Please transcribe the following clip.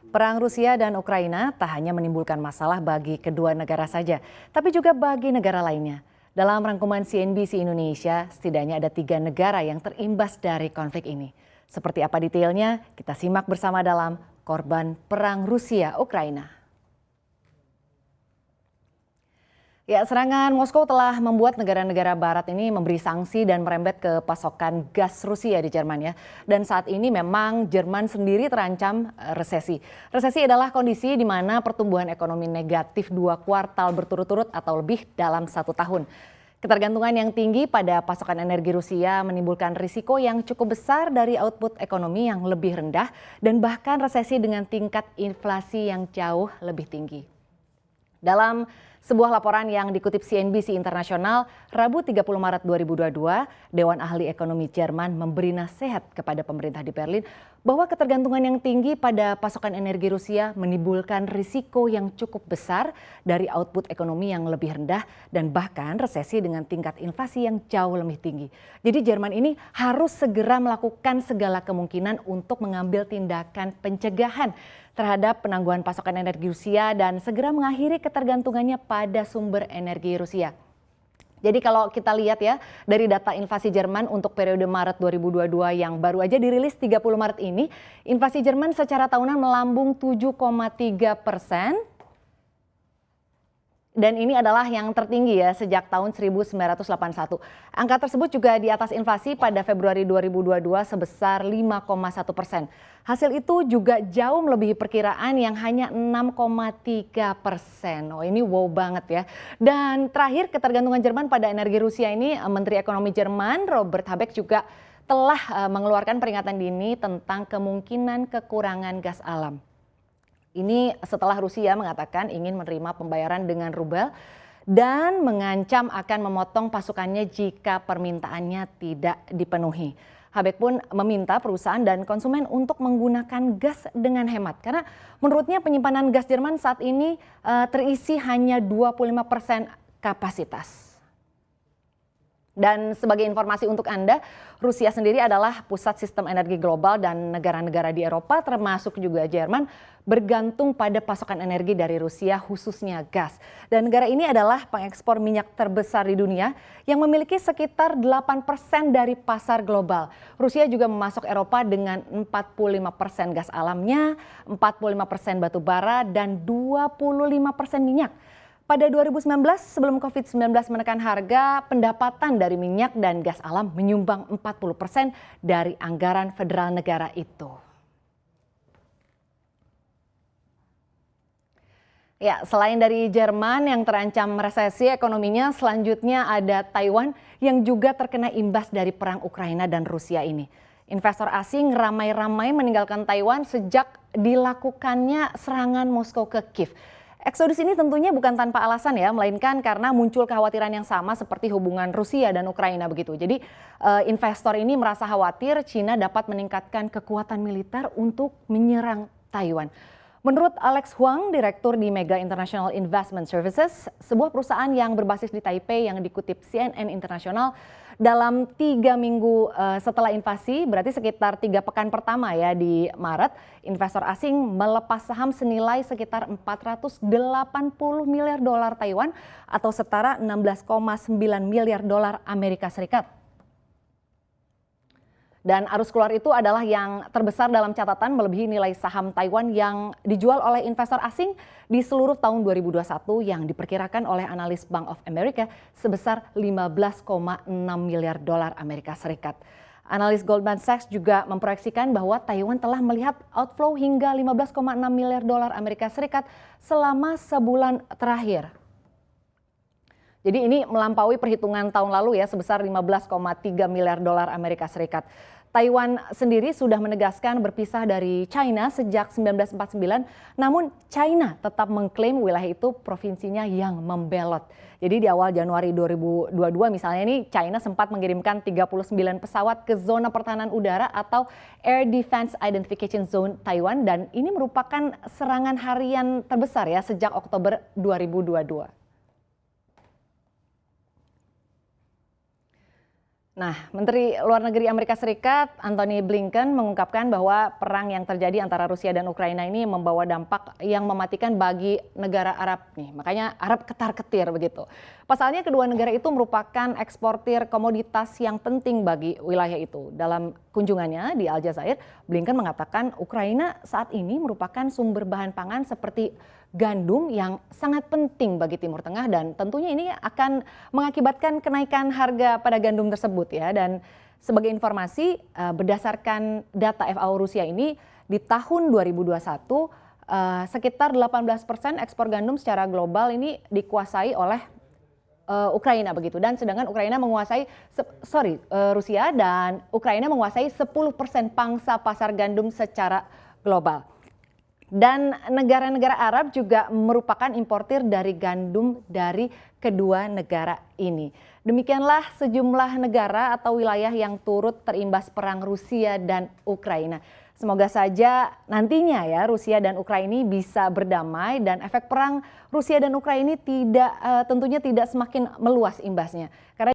Perang Rusia dan Ukraina tak hanya menimbulkan masalah bagi kedua negara saja, tapi juga bagi negara lainnya. Dalam rangkuman CNBC Indonesia, setidaknya ada 3 negara yang terimbas dari konflik ini. Seperti apa detailnya? Kita simak bersama dalam Korban Perang Rusia-Ukraina. Ya, serangan Moskow telah membuat negara-negara barat ini memberi sanksi dan merembet ke pasokan gas Rusia di Jerman ya. Dan saat ini memang Jerman sendiri terancam resesi. Resesi adalah kondisi di mana pertumbuhan ekonomi negatif 2 kuartal berturut-turut atau lebih dalam 1 tahun. Ketergantungan yang tinggi pada pasokan energi Rusia menimbulkan risiko yang cukup besar dari output ekonomi yang lebih rendah dan bahkan resesi dengan tingkat inflasi yang jauh lebih tinggi. Dalam sebuah laporan yang dikutip CNBC Internasional, Rabu 30 Maret 2022, Dewan Ahli Ekonomi Jerman memberi nasihat kepada pemerintah di Berlin bahwa ketergantungan yang tinggi pada pasokan energi Rusia menimbulkan risiko yang cukup besar dari output ekonomi yang lebih rendah dan bahkan resesi dengan tingkat inflasi yang jauh lebih tinggi. Jadi Jerman ini harus segera melakukan segala kemungkinan untuk mengambil tindakan pencegahan terhadap penangguhan pasokan energi Rusia dan segera mengakhiri ketergantungannya pada sumber energi Rusia. Jadi kalau kita lihat ya dari data inflasi Jerman untuk periode Maret 2022 yang baru aja dirilis 30 Maret ini, inflasi Jerman secara tahunan melambung 7,3%. Dan ini adalah yang tertinggi ya sejak tahun 1981. Angka tersebut juga di atas inflasi pada Februari 2022 sebesar 5,1%. Hasil itu juga jauh melebihi perkiraan yang hanya 6,3%. Oh ini wow banget ya. Dan terakhir ketergantungan Jerman pada energi Rusia ini, Menteri Ekonomi Jerman Robert Habeck juga telah mengeluarkan peringatan dini tentang kemungkinan kekurangan gas alam. Ini setelah Rusia mengatakan ingin menerima pembayaran dengan rubel dan mengancam akan memotong pasukannya jika permintaannya tidak dipenuhi. Habeck pun meminta perusahaan dan konsumen untuk menggunakan gas dengan hemat. Karena menurutnya penyimpanan gas Jerman saat ini terisi hanya 25% kapasitas. Dan sebagai informasi untuk Anda, Rusia sendiri adalah pusat sistem energi global dan negara-negara di Eropa termasuk juga Jerman bergantung pada pasokan energi dari Rusia khususnya gas. Dan negara ini adalah pengekspor minyak terbesar di dunia yang memiliki sekitar 8% dari pasar global. Rusia juga memasok Eropa dengan 45% gas alamnya, 45% batu bara dan 25% minyak. Pada 2019 sebelum COVID-19 menekan harga, pendapatan dari minyak dan gas alam menyumbang 40% dari anggaran federal negara itu. Ya, selain dari Jerman yang terancam resesi ekonominya, selanjutnya ada Taiwan yang juga terkena imbas dari perang Ukraina dan Rusia ini. Investor asing ramai-ramai meninggalkan Taiwan sejak dilakukannya serangan Moskow ke Kiev. Eksodus ini tentunya bukan tanpa alasan ya, melainkan karena muncul kekhawatiran yang sama seperti hubungan Rusia dan Ukraina begitu. Jadi investor ini merasa khawatir China dapat meningkatkan kekuatan militer untuk menyerang Taiwan. Menurut Alex Huang, direktur di Mega International Investment Services, sebuah perusahaan yang berbasis di Taipei yang dikutip CNN Internasional, dalam 3 minggu setelah invasi, berarti sekitar 3 pekan pertama ya di Maret, investor asing melepas saham senilai sekitar 480 miliar dolar Taiwan atau setara 16,9 miliar dolar Amerika Serikat. Dan arus keluar itu adalah yang terbesar dalam catatan melebihi nilai saham Taiwan yang dijual oleh investor asing di seluruh tahun 2021 yang diperkirakan oleh analis Bank of America sebesar 15,6 miliar dolar Amerika Serikat. Analis Goldman Sachs juga memproyeksikan bahwa Taiwan telah melihat outflow hingga 15,6 miliar dolar Amerika Serikat selama sebulan terakhir. Jadi ini melampaui perhitungan tahun lalu ya sebesar 15,3 miliar dolar Amerika Serikat. Taiwan sendiri sudah menegaskan berpisah dari China sejak 1949, namun China tetap mengklaim wilayah itu provinsinya yang membelot. Jadi di awal Januari 2022 misalnya ini China sempat mengirimkan 39 pesawat ke zona pertahanan udara atau Air Defense Identification Zone Taiwan dan ini merupakan serangan harian terbesar ya sejak Oktober 2022. Nah, Menteri Luar Negeri Amerika Serikat Antony Blinken mengungkapkan bahwa perang yang terjadi antara Rusia dan Ukraina ini membawa dampak yang mematikan bagi negara Arab nih. Makanya Arab ketar-ketir begitu. Pasalnya kedua negara itu merupakan eksportir komoditas yang penting bagi wilayah itu. Dalam kunjungannya di Aljazair, Blinken mengatakan Ukraina saat ini merupakan sumber bahan pangan seperti gandum yang sangat penting bagi Timur Tengah dan tentunya ini akan mengakibatkan kenaikan harga pada gandum tersebut ya. Dan sebagai informasi berdasarkan data FAO Rusia ini di tahun 2021 sekitar 18% ekspor gandum secara global ini dikuasai oleh Ukraina begitu, dan sedangkan Ukraina menguasai Rusia dan Ukraina menguasai 10% pangsa pasar gandum secara global. Dan negara-negara Arab juga merupakan importir dari gandum dari kedua negara ini. Demikianlah sejumlah negara atau wilayah yang turut terimbas perang Rusia dan Ukraina. Semoga saja nantinya ya Rusia dan Ukraina bisa berdamai dan efek perang Rusia dan Ukraina tentunya tidak semakin meluas imbasnya. Karena